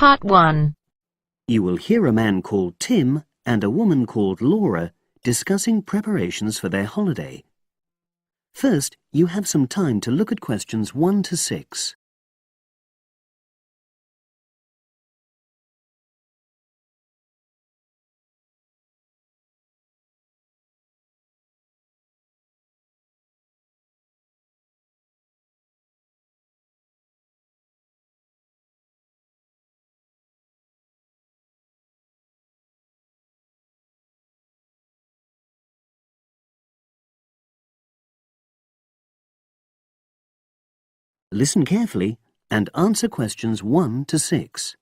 Part 1. You will hear a man called Tim and a woman called Laura discussing preparations for their holiday. First, you have some time to look at questions 1 to 6. Listen carefully and answer questions 1 to 6.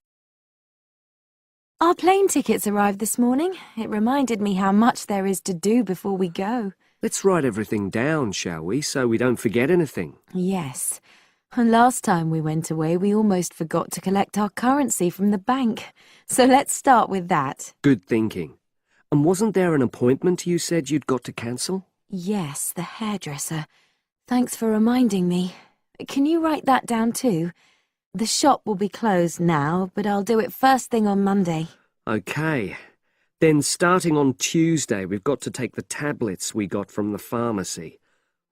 Our plane tickets arrived this morning. It reminded me how much there is to do before we go. Let's write everything down, shall we, so we don't forget anything? Yes. And last time we went away, we almost forgot to collect our currency from the bank. So let's start with that. Good thinking. And wasn't there an appointment you said you'd got to cancel? Yes, the hairdresser. Thanks for reminding me. Can you write that down too? The shop will be closed now, but I'll do it first thing on Monday. OK. Then starting on Tuesday, we've got to take the tablets we got from the pharmacy.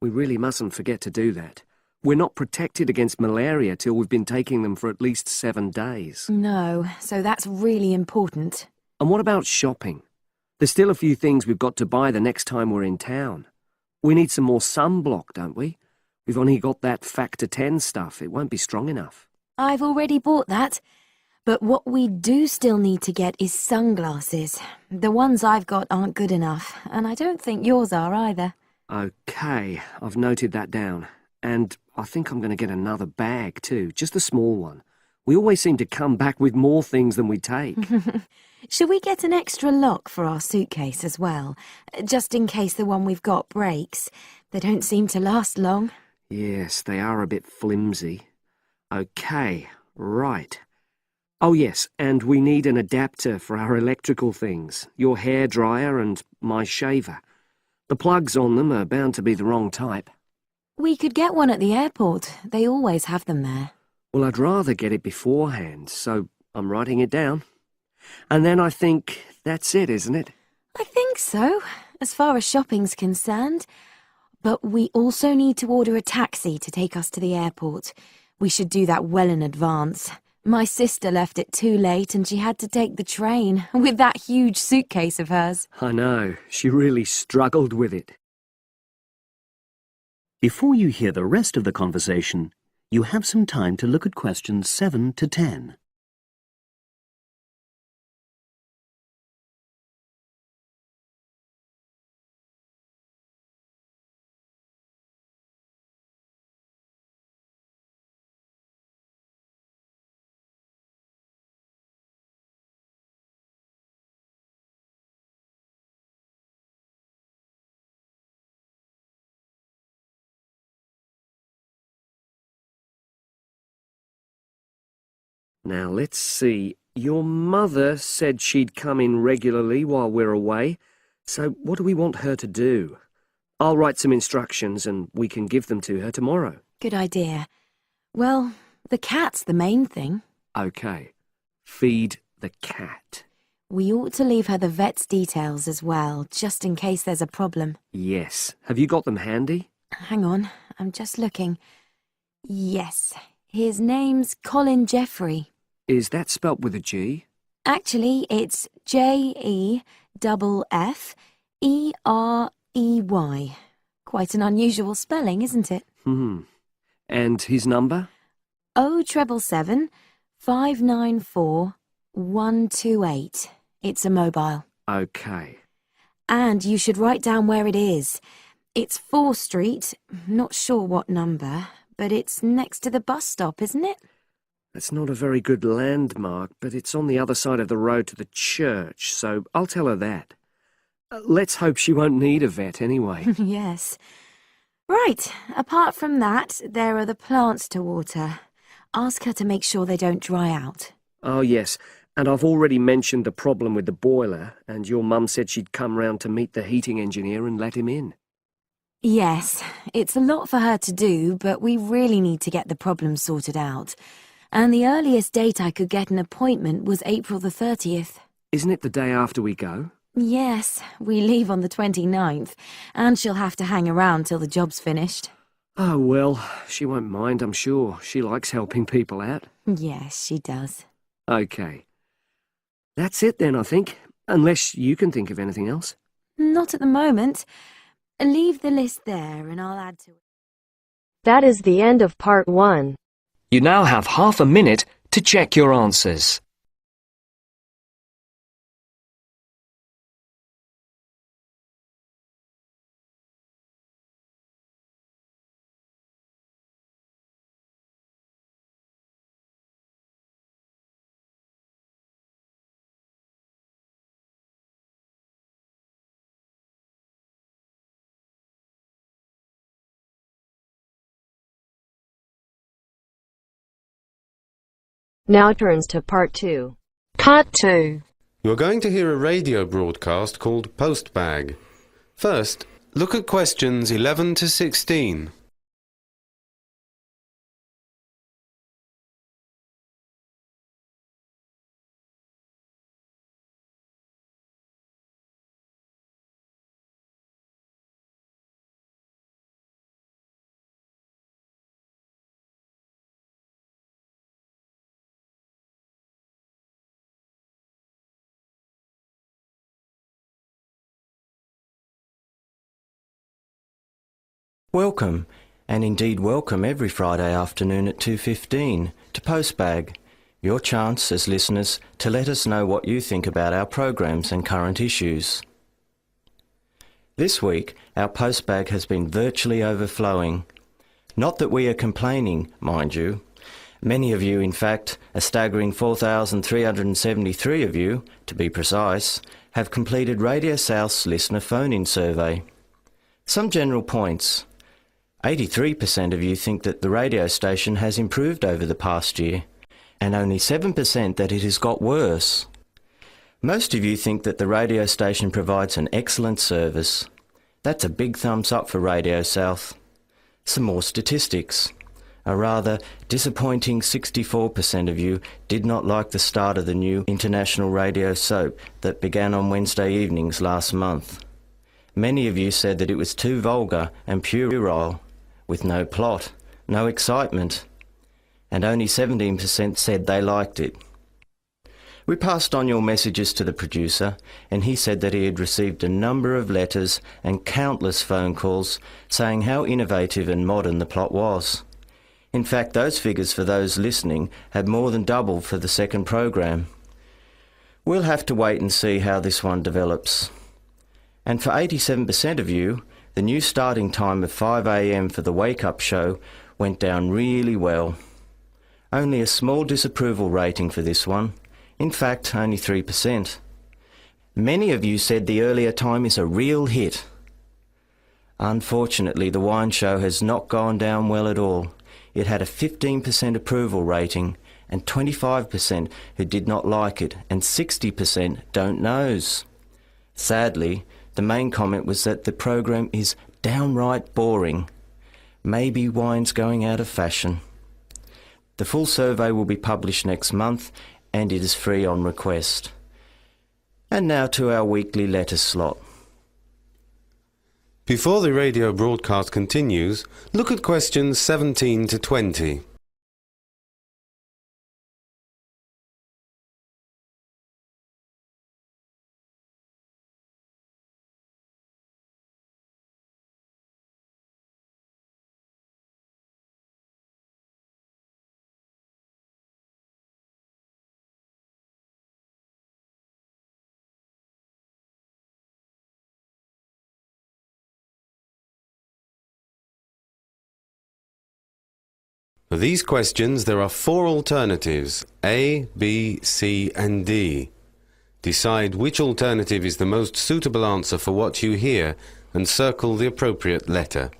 We really mustn't forget to do that. We're not protected against malaria till we've been taking them for at least 7 days. No, so that's really important. And what about shopping? There's still a few things we've got to buy the next time we're in town. We need some more sunblock, don't we? We've only got that Factor 10 stuff. It won't be strong enough. I've already bought that. But what we do still need to get is sunglasses. The ones I've got aren't good enough, and I don't think yours are either. OK, I've noted that down. And I think I'm going to get another bag too, just a small one. We always seem to come back with more things than we take. Shall we get an extra lock for our suitcase as well, just in case the one we've got breaks? They don't seem to last long. Yes, they are a bit flimsy. OK, right. Oh yes, and we need an adapter for our electrical things, your hairdryer and my shaver. The plugs on them are bound to be the wrong type. We could get one at the airport. They always have them there. Well, I'd rather get it beforehand, so I'm writing it down. And then I think that's it, isn't it? I think so, as far as shopping's concerned. But we also need to order a taxi to take us to the airport. We should do that well in advance. My sister left it too late and she had to take the train with that huge suitcase of hers. I know, she really struggled with it. Before you hear the rest of the conversation, you have some time to look at questions 7 to 10. Now, let's see. Your mother said she'd come in regularly while we're away, so what do we want her to do? I'll write some instructions and we can give them to her tomorrow. Good idea. Well, the cat's the main thing. OK. Feed the cat. We ought to leave her the vet's details as well, just in case there's a problem. Yes. Have you got them handy? Hang on, I'm just looking. Yes, his name's Colin Jeffrey. Is that spelt with a G? Actually, it's Jeffrey. Quite an unusual spelling, isn't it? And his number? 077 594 128. It's a mobile. OK. And you should write down where it is. It's 4 Street, not sure what number, but it's next to the bus stop, isn't it? That's not a very good landmark, but it's on the other side of the road to the church, so I'll tell her that. Let's hope she won't need a vet anyway. Yes. Right, apart from that, there are the plants to water. Ask her to make sure they don't dry out. Oh, yes, and I've already mentioned the problem with the boiler, and your mum said she'd come round to meet the heating engineer and let him in. Yes, it's a lot for her to do, but we really need to get the problem sorted out. and the earliest date I could get an appointment was April the 30th. Isn't it the day after we go? Yes, we leave on the 29th, and she'll have to hang around till the job's finished. Oh, well, she won't mind, I'm sure. She likes helping people out. Yes, she does. OK. That's it then, I think. Unless you can think of anything else. Not at the moment. Leave the list there and I'll add to it. That is the end of part 1. You now have half a minute to check your answers. Now turns to part 2. Part 2. You're going to hear a radio broadcast called Postbag. First, look at questions 11 to 16. Welcome, and indeed welcome every Friday afternoon at 2:15 to Postbag, your chance as listeners to let us know what you think about our programs and current issues. This week, our Postbag has been virtually overflowing. Not that we are complaining, mind you. Many of you, in fact, a staggering 4,373 of you, to be precise, have completed Radio South's listener phone-in survey. Some general points. 83% of you think that the radio station has improved over the past year, and only 7% that it has got worse. Most of you think that the radio station provides an excellent service. That's a big thumbs up for Radio South. Some more statistics. A rather disappointing 64% of you did not like the start of the new international radio soap that began on Wednesday evenings last month. Many of you said that it was too vulgar and puerile, with no plot, no excitement, and only 17% said they liked it. We passed on your messages to the producer, and he said that he had received a number of letters and countless phone calls saying how innovative and modern the plot was. In fact, those figures for those listening had more than doubled for the second program. We'll have to wait and see how this one develops. And for 87% of you, the new starting time of 5 a.m. for the wake-up show went down really well. Only a small disapproval rating for this one. In fact, only 3%. Many of you said the earlier time is a real hit. Unfortunately, the wine show has not gone down well at all. It had a 15% approval rating and 25% who did not like it and 60% don't knows. Sadly, the main comment was that the program is downright boring. Maybe wine's going out of fashion. The full survey will be published next month and it is free on request. And now to our weekly letter slot. Before the radio broadcast continues, look at questions 17 to 20. For these questions, there are 4 alternatives, A, B, C and D. Decide which alternative is the most suitable answer for what you hear and circle the appropriate letter.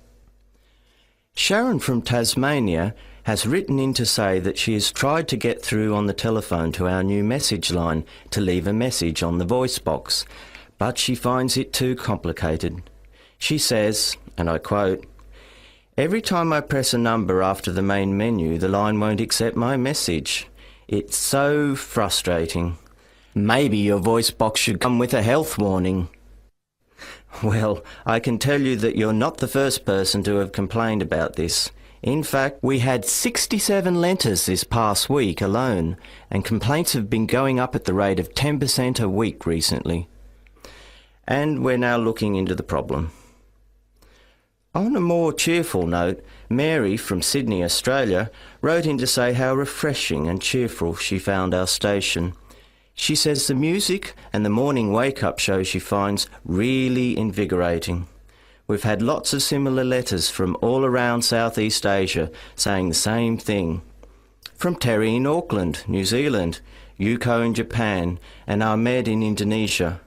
Sharon from Tasmania has written in to say that she has tried to get through on the telephone to our new message line to leave a message on the voice box, but she finds it too complicated. She says, and I quote, Every time I press a number after the main menu, the line won't accept my message. It's so frustrating. Maybe your voice box should come with a health warning. Well, I can tell you that you're not the first person to have complained about this. In fact, we had 67 letters this past week alone, and complaints have been going up at the rate of 10% a week recently. And we're now looking into the problem. On a more cheerful note, Mary from Sydney, Australia, wrote in to say how refreshing and cheerful she found our station. She says the music and the morning wake-up show she finds really invigorating. We've had lots of similar letters from all around Southeast Asia saying the same thing. From Terry in Auckland, New Zealand, Yuko in Japan, and Ahmed in Indonesia.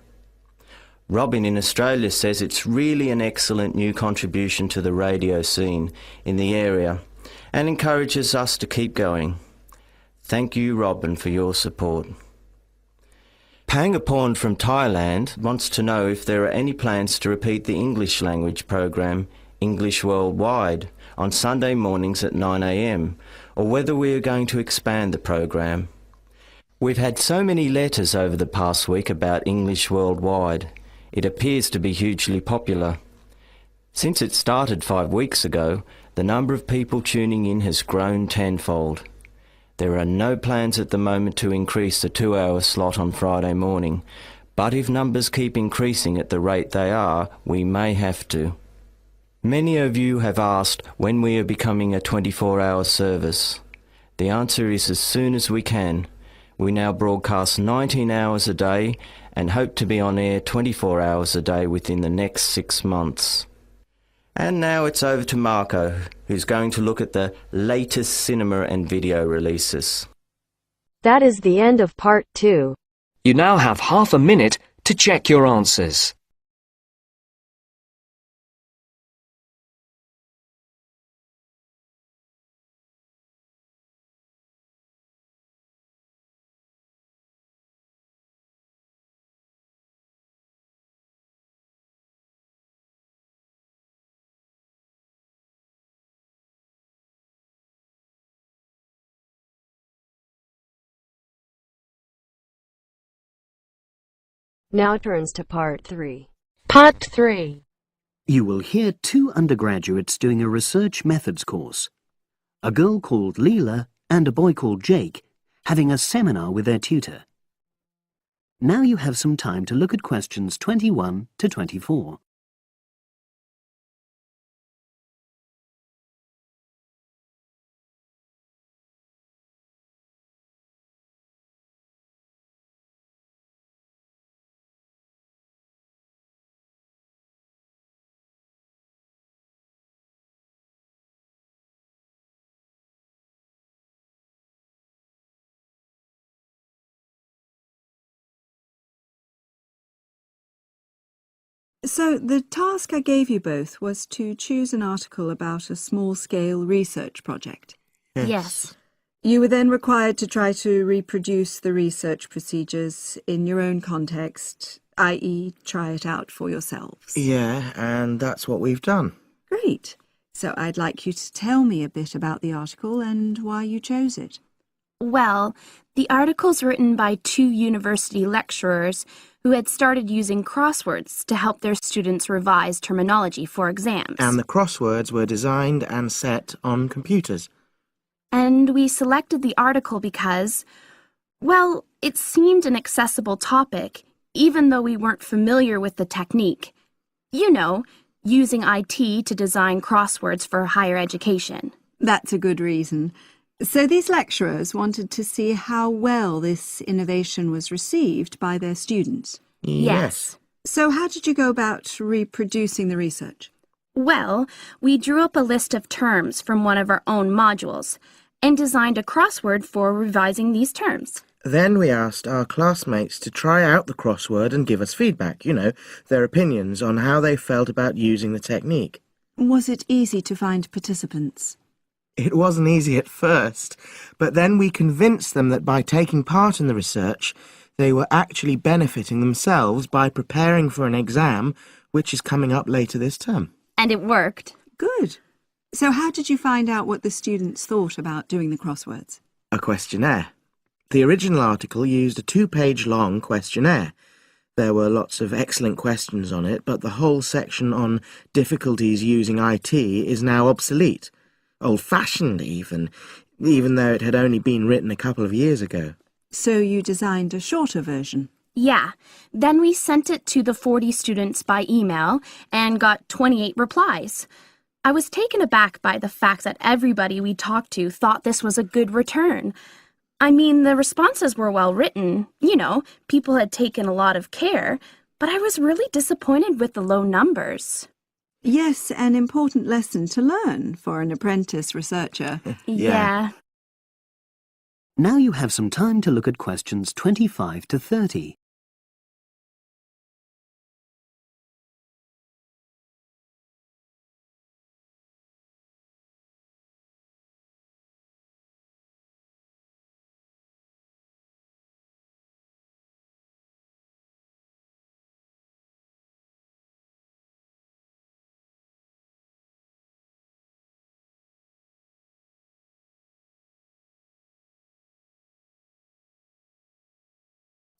Robin in Australia says it's really an excellent new contribution to the radio scene in the area and encourages us to keep going. Thank you, Robin, for your support. Pangaporn from Thailand wants to know if there are any plans to repeat the English language program, English Worldwide, on Sunday mornings at 9 a.m, or whether we are going to expand the program. We've had so many letters over the past week about English Worldwide. It appears to be hugely popular. Since it started 5 weeks ago, the number of people tuning in has grown tenfold. There are no plans at the moment to increase the 2-hour slot on Friday morning, but if numbers keep increasing at the rate they are, we may have to. Many of you have asked when we are becoming a 24-hour service. The answer is as soon as we can. We now broadcast 19 hours a day and hope to be on air 24 hours a day within the next 6 months. And now it's over to Marco, who's going to look at the latest cinema and video releases. That is the end of part 2. You now have half a minute to check your answers. Now turns to part 3. Part 3. You will hear 2 undergraduates doing a research methods course. A girl called Leela and a boy called Jake having a seminar with their tutor. Now you have some time to look at questions 21 to 24. So the task I gave you both was to choose an article about a small-scale research project. Yes. You were then required to try to reproduce the research procedures in your own context, i.e. try it out for yourselves. Yeah, and that's what we've done. Great. So I'd like you to tell me a bit about the article and why you chose it. Well, the article's written by 2 university lecturers who had started using crosswords to help their students revise terminology for exams. And the crosswords were designed and set on computers. And we selected the article because, well, it seemed an accessible topic, even though we weren't familiar with the technique. You know, using IT to design crosswords for higher education. That's a good reason. So these lecturers wanted to see how well this innovation was received by their students. Yes. So how did you go about reproducing the research? Well, we drew up a list of terms from one of our own modules and designed a crossword for revising these terms. Then we asked our classmates to try out the crossword and give us feedback, their opinions on how they felt about using the technique. Was it easy to find participants? It wasn't easy at first, but then we convinced them that by taking part in the research, they were actually benefiting themselves by preparing for an exam which is coming up later this term. And it worked. Good. So how did you find out what the students thought about doing the crosswords? A questionnaire. The original article used a 2-page long questionnaire. There were lots of excellent questions on it, but the whole section on difficulties using IT is now obsolete. Old-fashioned, even though it had only been written a couple of years ago. So you designed a shorter version? Yeah, then we sent it to the 40 students by email and got 28 replies. I was taken aback by the fact that everybody we talked to thought this was a good return. I mean, the responses were well written, people had taken a lot of care, but I was really disappointed with the low numbers. Yes, an important lesson to learn for an apprentice researcher. Yeah. Now you have some time to look at questions 25 to 30.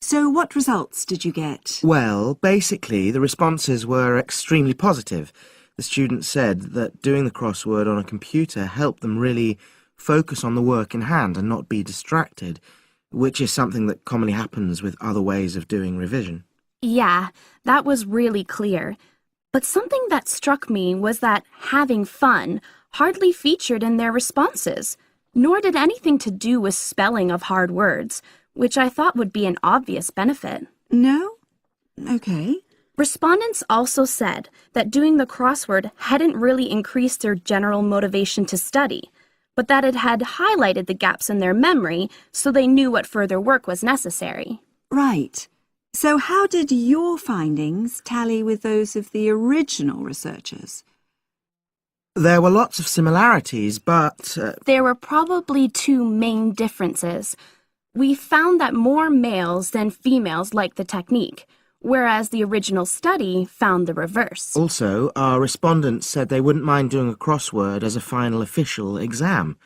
So what results did you get? Well, basically, the responses were extremely positive. The students said that doing the crossword on a computer helped them really focus on the work in hand and not be distracted, which is something that commonly happens with other ways of doing revision. Yeah, that was really clear. But something that struck me was that having fun hardly featured in their responses, nor did anything to do with spelling of hard words, which I thought would be an obvious benefit. No? Okay. Respondents also said that doing the crossword hadn't really increased their general motivation to study, but that it had highlighted the gaps in their memory so they knew what further work was necessary. Right. So how did your findings tally with those of the original researchers? There were lots of similarities, but... There were probably two main differences. We found that more males than females liked the technique, whereas the original study found the reverse. Also, our respondents said they wouldn't mind doing a crossword as a final official exam,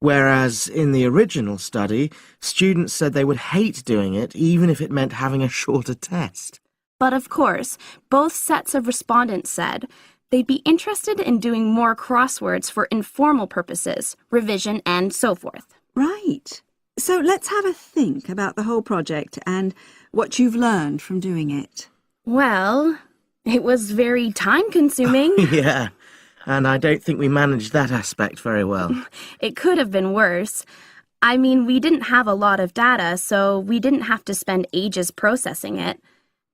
whereas in the original study, students said they would hate doing it even if it meant having a shorter test. But of course, both sets of respondents said they'd be interested in doing more crosswords for informal purposes, revision, and so forth. Right. So let's have a think about the whole project and what you've learned from doing it. Well, it was very time-consuming. Yeah, and I don't think we managed that aspect very well. It could have been worse. I mean, we didn't have a lot of data, so we didn't have to spend ages processing it.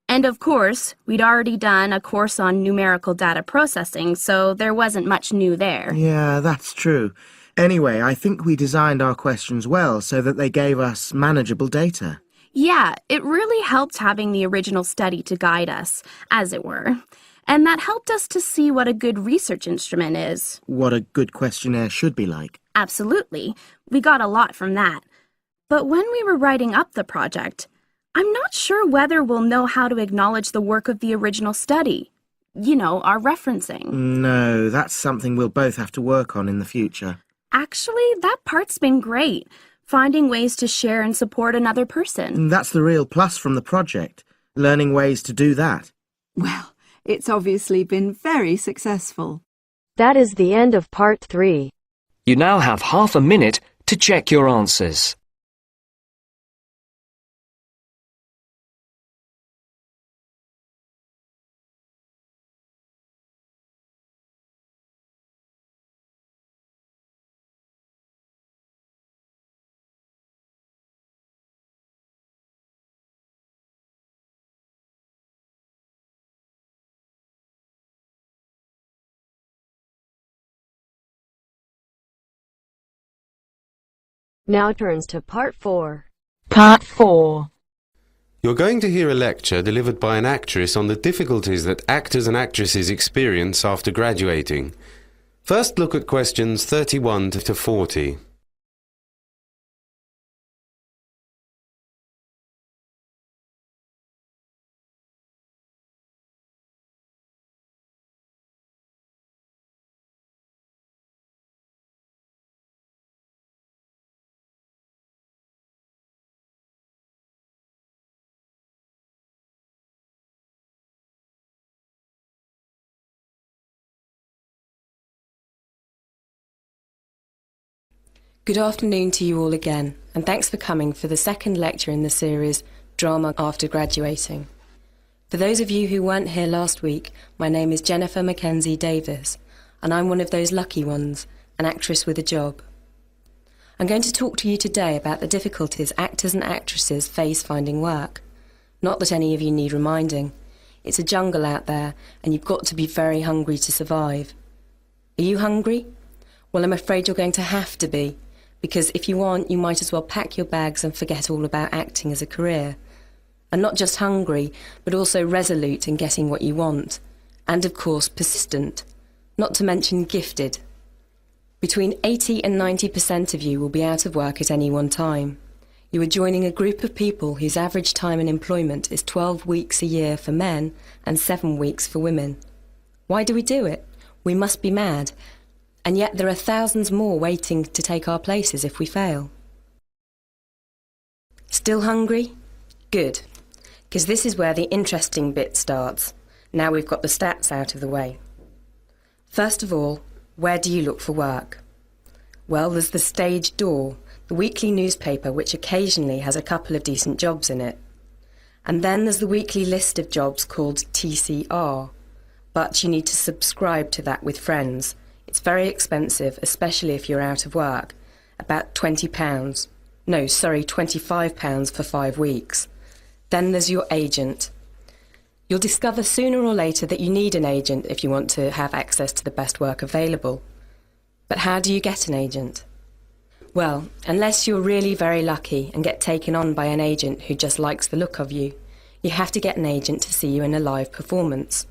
And of course, we'd already done a course on numerical data processing, so there wasn't much new there. Yeah, that's true. Anyway, I think we designed our questions well so that they gave us manageable data. Yeah, it really helped having the original study to guide us, as it were. And that helped us to see what a good research instrument is. What a good questionnaire should be like. Absolutely. We got a lot from that. But when we were writing up the project, I'm not sure whether we'll know how to acknowledge the work of the original study. Our referencing. No, that's something we'll both have to work on in the future. Actually, that part's been great. Finding ways to share and support another person. That's the real plus from the project, learning ways to do that. Well, it's obviously been very successful. That is the end of part 3. You now have half a minute to check your answers. Now turns to part 4. Part 4. You're going to hear a lecture delivered by an actress on the difficulties that actors and actresses experience after graduating. First, look at questions 31 to 40. Good afternoon to you all again, and thanks for coming for the second lecture in the series, Drama After Graduating. For those of you who weren't here last week, my name is Jennifer Mackenzie Davis, and I'm one of those lucky ones, an actress with a job. I'm going to talk to you today about the difficulties actors and actresses face finding work. Not that any of you need reminding. It's a jungle out there, and you've got to be very hungry to survive. Are you hungry? Well, I'm afraid you're going to have to be, because if you aren't, you might as well pack your bags and forget all about acting as a career. And not just hungry, but also resolute in getting what you want. And of course, persistent. Not to mention gifted. Between 80 and 90% of you will be out of work at any one time. You are joining a group of people whose average time in employment is 12 weeks a year for men and 7 weeks for women. Why do we do it? We must be mad. And yet there are thousands more waiting to take our places if we fail. Still hungry? Good. Because this is where the interesting bit starts. Now we've got the stats out of the way. First of all, where do you look for work? Well, there's the Stage Door, the weekly newspaper which occasionally has a couple of decent jobs in it. And then there's the weekly list of jobs called TCR. But you need to subscribe to that with friends. It's very expensive, especially if you're out of work. About £20. No, sorry, £25 for 5 weeks. Then there's your agent. You'll discover sooner or later that you need an agent if you want to have access to the best work available. But how do you get an agent? Well, unless you're really very lucky and get taken on by an agent who just likes the look of you, you have to get an agent to see you in a live performance.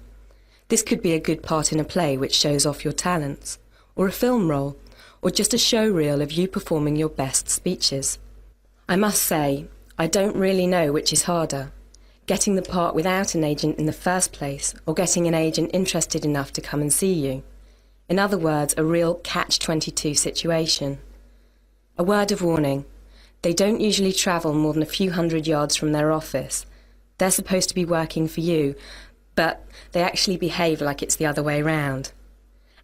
This could be a good part in a play which shows off your talents, or a film role, or just a show reel of you performing your best speeches. I must say, I don't really know which is harder, getting the part without an agent in the first place, or getting an agent interested enough to come and see you. In other words, a real catch-22 situation. A word of warning. They don't usually travel more than a few hundred yards from their office. They're supposed to be working for you, but they actually behave like it's the other way round.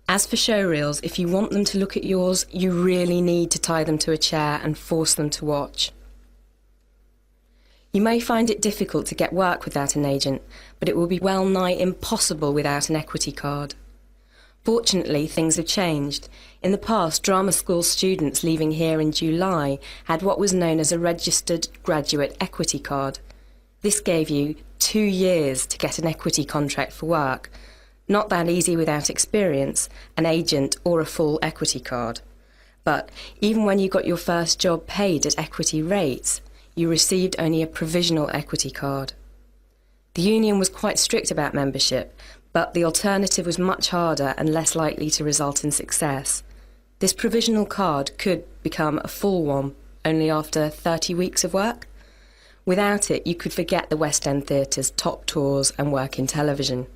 As for showreels, if you want them to look at yours, you really need to tie them to a chair and force them to watch. You may find it difficult to get work without an agent, but it will be well nigh impossible without an equity card. Fortunately, things have changed. In the past, drama school students leaving here in July had what was known as a registered graduate equity card. This gave you 2 years to get an equity contract for work. Not that easy without experience, an agent or a full equity card. But even when you got your first job paid at equity rates, you received only a provisional equity card. The union was quite strict about membership, but the alternative was much harder and less likely to result in success. This provisional card could become a full one only after 30 weeks of work. Without it, you could forget the West End theatres, top tours and work in television.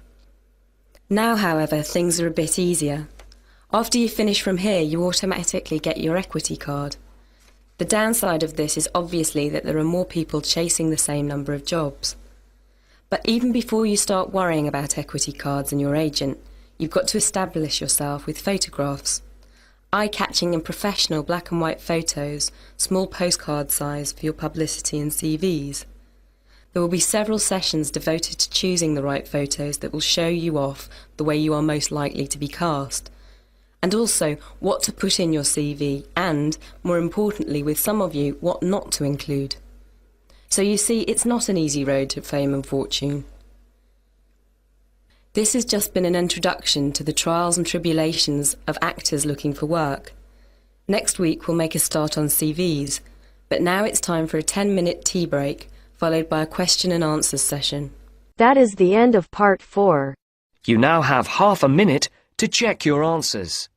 Now, however, things are a bit easier. After you finish from here, you automatically get your equity card. The downside of this is obviously that there are more people chasing the same number of jobs. But even before you start worrying about equity cards and your agent, you've got to establish yourself with photographs. Eye-catching and professional black and white photos, small postcard size for your publicity and CVs. There will be several sessions devoted to choosing the right photos that will show you off the way you are most likely to be cast. And also what to put in your CV and, more importantly with some of you, what not to include. So you see, it's not an easy road to fame and fortune. This has just been an introduction to the trials and tribulations of actors looking for work. Next week we'll make a start on CVs, but now it's time for a 10-minute tea break, followed by a question and answers session. That is the end of part 4. You now have half a minute to check your answers.